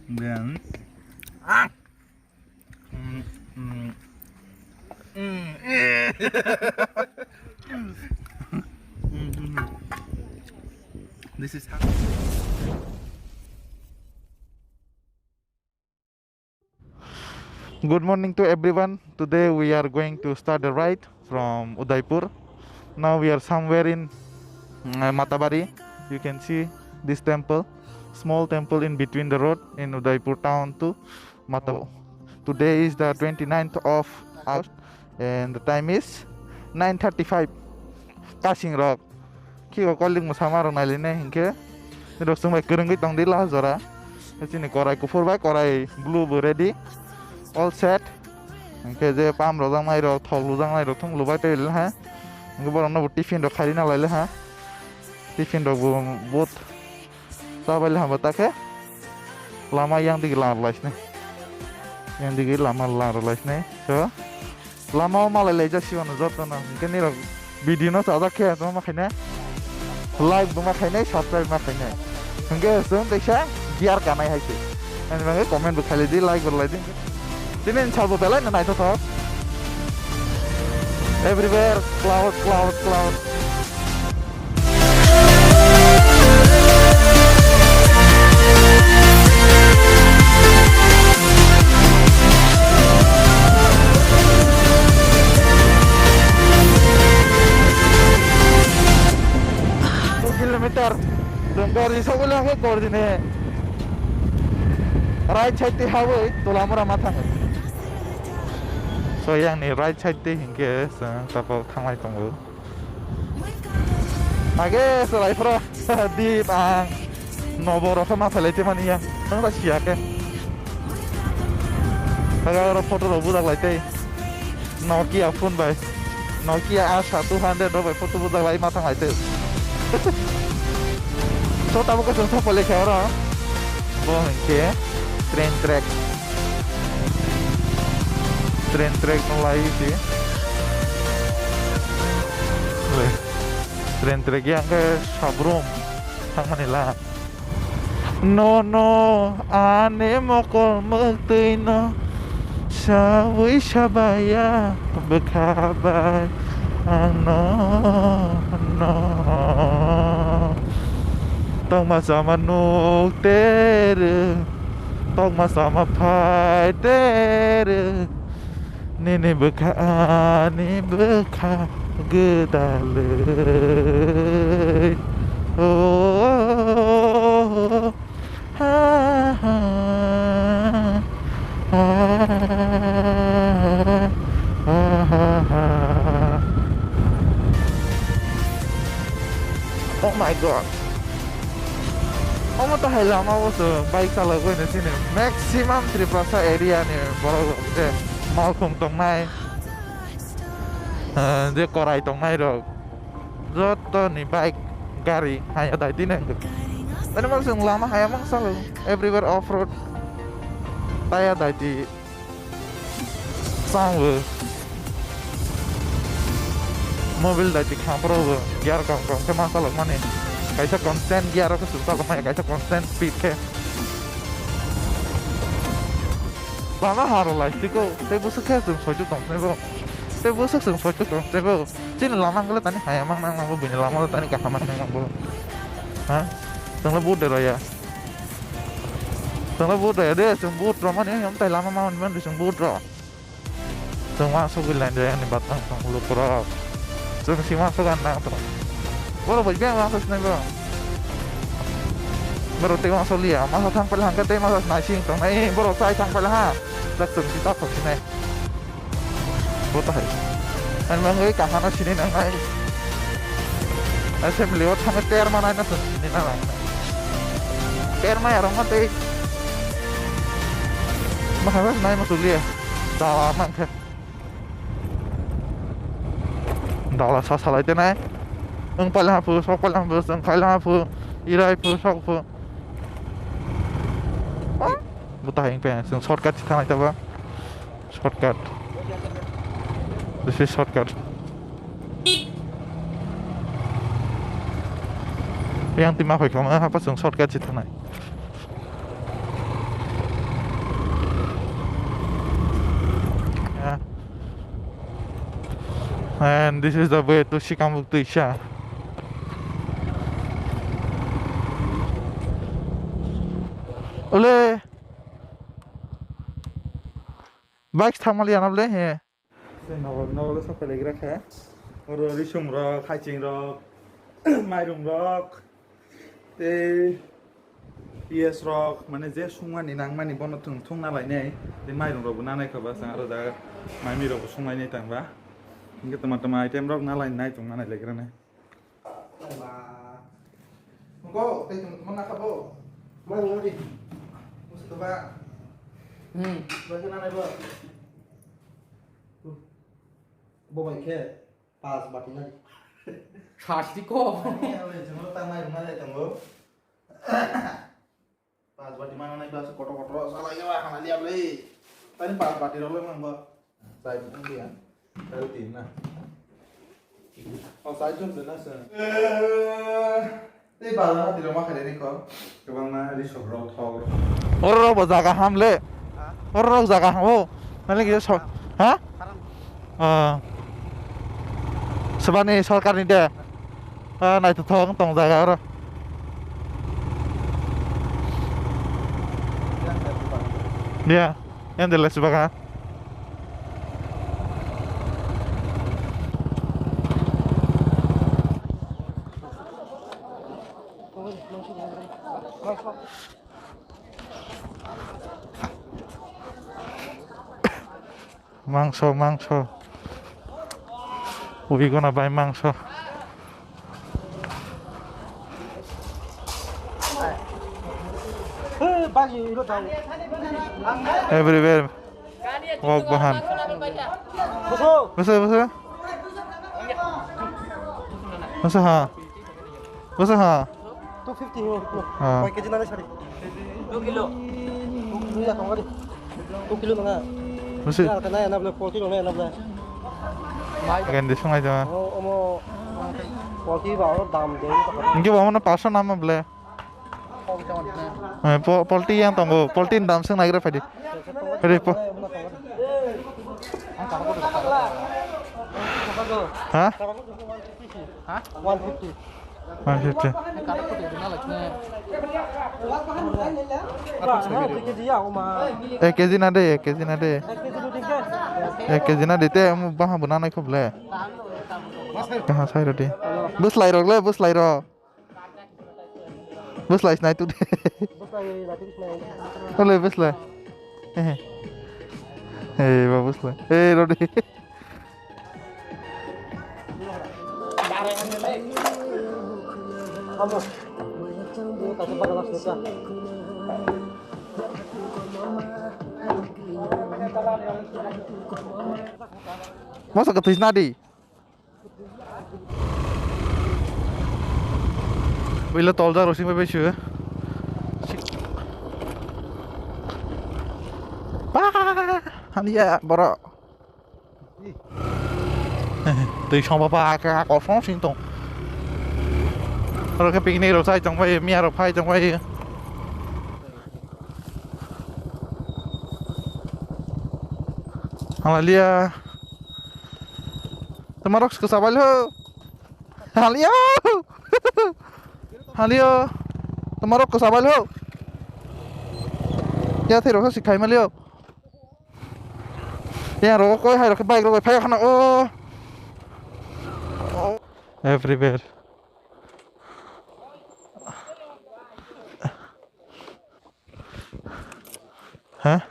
Dan this is how. Good morning to everyone. Today we are going to start the ride from Udaipur. Now we are somewhere in Matabari. You can see this temple, small temple in between the road in Udaipur town to Matabari. Today is the 29th of August and the time is 9:35. Passing rock. Kiko calling mo sama rong naline hingke. Nidok sumai kerenggi tong dila zora. Sini korai kufur ba korai blue ready. All set. Hingke je pam rodang mai ro thog lujang mai ro thong lubai tel ha. Hingke borong no tiffin ro khari na laile ha. Tiffin ro bot sabale ha batake. Lama yang digelar lais ne. Yang digil lama lar lais ne. So lama malai leja siwan jotna. Hingke ni ro video no sada khe to makhine. Like bumakhine subscribe makhine. Hingke sung deksa biar kanai haise. Ani bange comment bu khali di like berlai di. Tinin salbo belai na naito thok. Everywhere cloud cloud cloud. Kilometer dengkar di sebelah ke koordinat right side ti hawe tulamura matang so yang ni right side ti hingke tapo thangai tongo age selai pro di bang noboro sama felete mania nang ta siake agak foto ro budak laite Nokia phone bai Nokia A100 ro bai foto budak lai matang laite so tamo ko sa pole kaya bo hingke train track mulai sih train track yang ke Sabrum sang Manila no ane mokol mekteino sawi sabaya bekabai no tong masama nuk tere tong masama pai tere nene beka gedale oh ha oh my god. Omo to lama was bike salah gue di sini. Maximum Triprasa area nih, baru mau tong nai. Dia korai tong nai dong. Zoto nih bike gari hanya tadi nih. Tadi langsung lama hanya mang selalu everywhere off road. Taya tadi sang mobil tadi kampro gear kampro masalah mana? Kaisa konstan gear aku susah kemana kaisa konstan speed ke lama haru lah istiko saya busuk ke soju tong nebo saya busuk soju tong nebo cina lama kalau tani hayam mang mang bunyi lama tani kahaman mang bo hah tengah buder ya tengah buder deh sembut roman ini yang tay lama mau dimana disembut roh semua masuk wilayah yang di Batang Bulu Pura semua si masuk kan nang terus bro bajang masuk sini bro baru tengok solia masuk tang pelang kata masuk nasi tong nai bro saya tang pelang langsung kita ke sini bro tahu kan mangai kahana sini nang nai asem lewat tang ter mana na sini nang ter mana orang mati mahal nai masuk dia dalam kan dalam sasalah itu nai ang palang po, sok palang po, ang palang po, iray po, sok po. Butahing pa yan, yung shortcut kita na ito ba? Shortcut. This is shortcut. Yang timakoy ka mga hapas yung shortcut kita na. And this is the way to Shikamuktu Isha. Ole, bike thamali anable he. Nol sa pelegra kha. Oro risum rok, khaiching rok, mairum rok. Te PS rok mane je sungmani nangmani bono thung na lainai. Te mairum rok nanai khaba sang aro da maimi rok sungai nei tangba. Inge tama item rok na lainai tung nanai legra ne. Go, te mana khabo. Mau di. Coba. Baca nanai bo. Bo mai ke pas bati nai. Khasi ko. Ini oleh jemur tanai rumah ya tunggu. Pas bati mana nai bahasa kotor-kotor salah ya wah kana lihat le. Tadi pas bati rolo memang bo. Saya pun dia. Dari tim nah. Oh saya jom dana sa. Ini balas di rumah kali ini kok. Kebangna di sobrol thog. Orang berjaga hamle. Orang jaga ham. Mana kita so? Hah? Sebani सरकार ni deh. Nai tu thong tong jaga orang. Dia, yang jelas sebagai. Mangso. We gonna buy mangso. Everywhere. Walk behind. Betul. Masa ha? 250 हो हाँ. 1 केजी ना सारी 2 किलो 2 या तंगा 2 किलो ना Masa? या तना या ना 40 ना ना Ganti sungai jalan. 어머 40 바로 다음 돼 Ini bawa mana pasal nama bela? Polti yang tunggu, polti dalam seng naik berapa di? Berapa po? Hah? 150 150. Kezi nade. Kezi nade te mu bahan banana ko bela. Kah sai roti. Bus lai rok. Bus lai snai tu de. Ole bus lai. Bus lai. Roti. Kamu ini tak sempat dalam suka Masa ketis nadi? Bila tol dah rosing bebe syu. Hania bara. Từ trong ba cái có phóng sinh tông. Rồi cái picnic rồi sai trong vậy, mía rồi phai trong vậy. Halia. Temarok ke sabal ho. Halia. Temarok ke sabal ho. Ya thầy rồi sikhai ma liao. Ya rồi coi hay rồi cái bike rồi phai khana ô. Everywhere. Hah?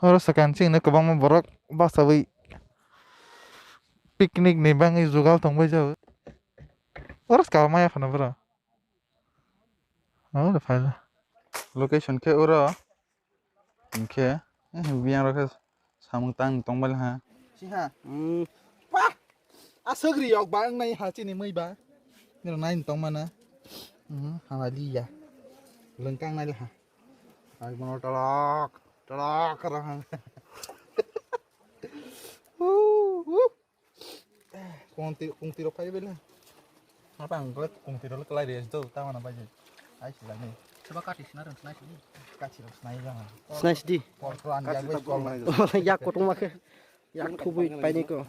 Harus sekancing ni kebang memborok bahasa wi piknik ni bang izugal tong baja. Harus kau maya kana bro. Oh, udah file. Location ke ura. Ke biang rokas samung tang tong bal ha. siha wah asagri yok bang nai ha chini mai ba ni nai tong mana hawali ya lengkang nai lah ai mono tolak kerang kung tiro kai bela apa angklet kung tiro kelai dia itu tahu mana aja ai sila ni Coba kasih sinar slice ini. Kasih slice jangan. Slice di. Pelan ya gue sekolah mana. Oh, yak potong makan. Yak tubuh pai ni ko.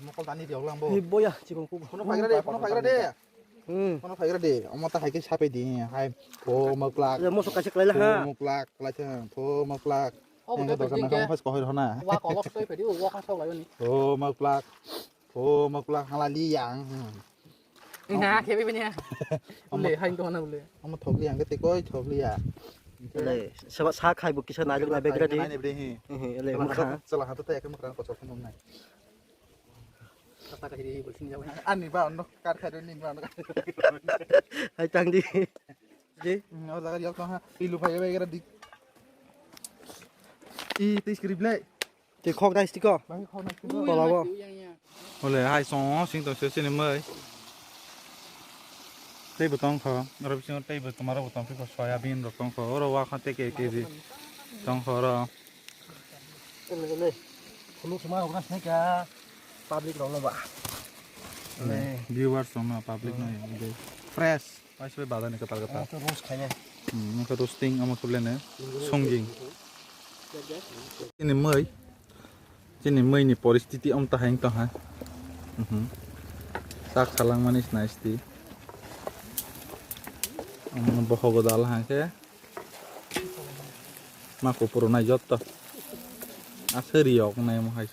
Mokol tani dia ulang bo. Ibo ya, cikong kubo. Kono pagira deh. Kono pagira deh. Omong tak hai ke siapa di. Hai. Po maklak. Ya mau suka cek lah ha. Maklak, kelacang. Po maklak. Yang kata sana kamu pas kau hona. Qua có lọc xoay phải đi qua khoang sau lại luôn Po maklak. Po maklak halali yang. nè kia bên nha lệ hành con nào lệ Ông thọc liang cái tây thọc liang. Le, sebab sa khai bu kisah najak na begra di. Ini beri. Le, maka. Salah satu teh kan makanan kocok pun này. kata kasih di bersih jauh Ani ba untuk kar kado ni ba untuk. Hai tang di. Di. Oh lagi dia kau ha. Ilu payah begira di. Tis skrible. Di khong dai sticker. Bagi kau nak. Tolong bo. Oleh hai song sing tong sini mai. Tei botong kho, ora bising tei bot tomara botong fi soyabin botong kho, ora wa khate ke keji. Tong kho ro. Le. Kulu semua orang snack ya. Public dong ba. Le. Viewers sama public no ya. Fresh. Pas be bada ne katar katar. Terus kayaknya. Maka roasting ama kulen ne. Songjing. Ini mai. Ini mai ni परिस्थिति am ta hang ta ha. Sak salang manis nice ti. Ang boho godal ha ke. Mako puro na jotta. Aseri yok na mo hai.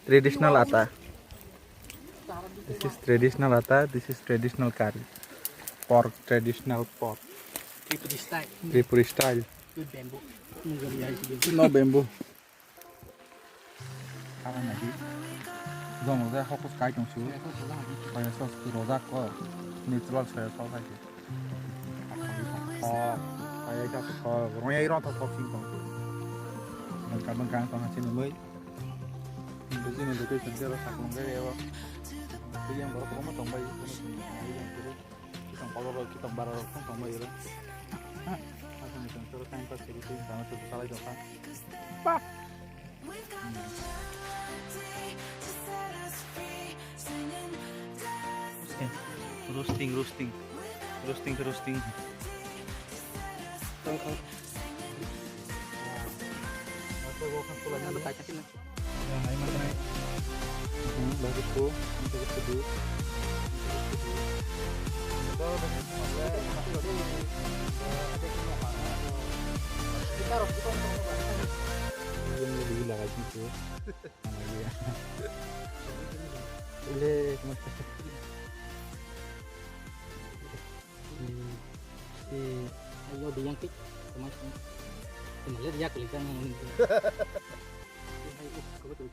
Traditional ata. This is traditional ata. This is traditional curry. Pork, traditional pork. Tripodi style Tripuri style. with bamboo mungkin dia sih No bamboo. Apa lagi? Zong saya fokus kai trong su. Saya sos rozak ko. Natural saya sos lagi. Oh, saya jatuh ko. Roya iron to tok sing tong. Bangkang tong hasil mai. Di sini location dia sak long gaya ya. Dia yang baru kamu tong bai. Kita kalau kita baru tong bai ya. Aku nih terus time pass jadi karena suatu salah itu kan. Pak. Roasting. Tang kong. Kalau tak kasih Yang lain mana? Bagus tuh, bagus tuh. Belum lebih lagi tuh. Le. ayo dia yang kik sama sebenarnya dia kelihatan yang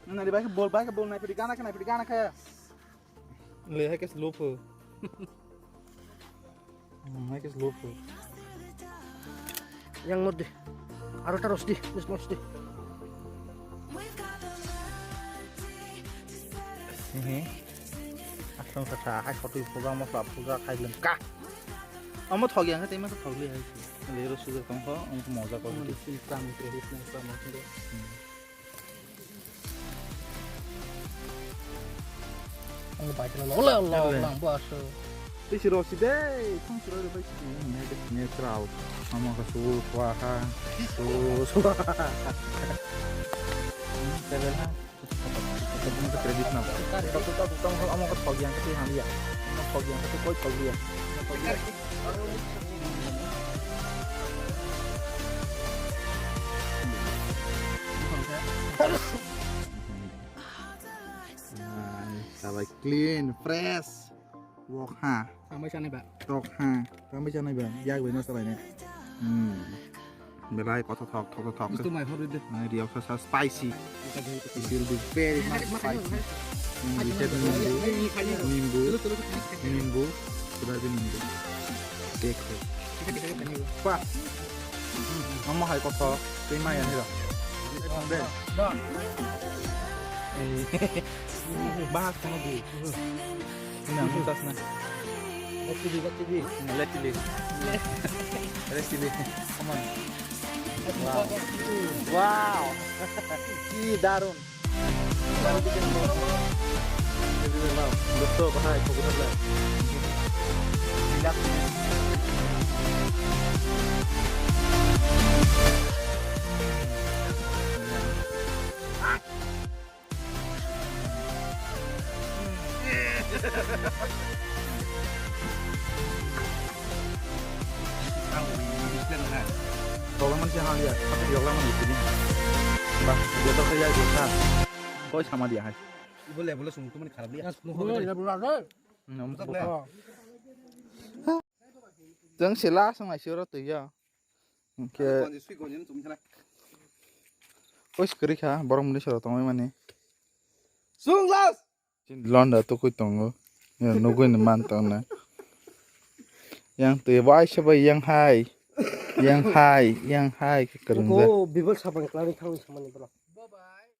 Nah, di bawah bol naik di kanan kayak. Lihat ke slope. Naik ke slope. Yang mod di. Aro terus di, wis mod di. Asal kata hai satu program masuk program hai lengkap. Kamu thok yang katanya masuk thok lihat. Lihat sudah kamu kok, kamu mau jago di Islam Islam Ang baca lang bos. Ini si Rosi deh, kan si Rosi baik sih. Ini ada netral, sama kesuwaha, suwaha. Tebelah, itu tradisional. Tutang kamu ke pagi yang kecil hanya, pagi yang kecil kau pagi ya. Sabai clean, fresh. Wok ha, Sama sana Pak. tok ha. Kamu macam mana bang? Ya gue nasi lainnya. Belai kau tok. Itu my favorite. Nah dia rasa spicy. It will be very much spicy. Bisa nimbu. Sudah nimbu. Cake. Wah. Kamu hai kau tok. Terima ya nih lah. Bahas sama bu. Ini atas nah. Let TV. Come on. Wow. Ih, darun. tuh bahaya kau betul lah. Kalau man siya hal ya, tapi dia orang itu ni. Bah, dia tu kerja di sana. Kau sama dia hai. Boleh boleh sungguh mana kharap dia. Jangan sila sang asyik orang tu ya. Ke, kau sekali kah? Baru mulai surat tongoi mana? Sunglas. Cint Londa tu kau tonggo. Ya, nunggu ni mantang na. Yang tu ya, siapa yang hai ke kerja. Kau bibel siapa yang kelari kau sama ni pula.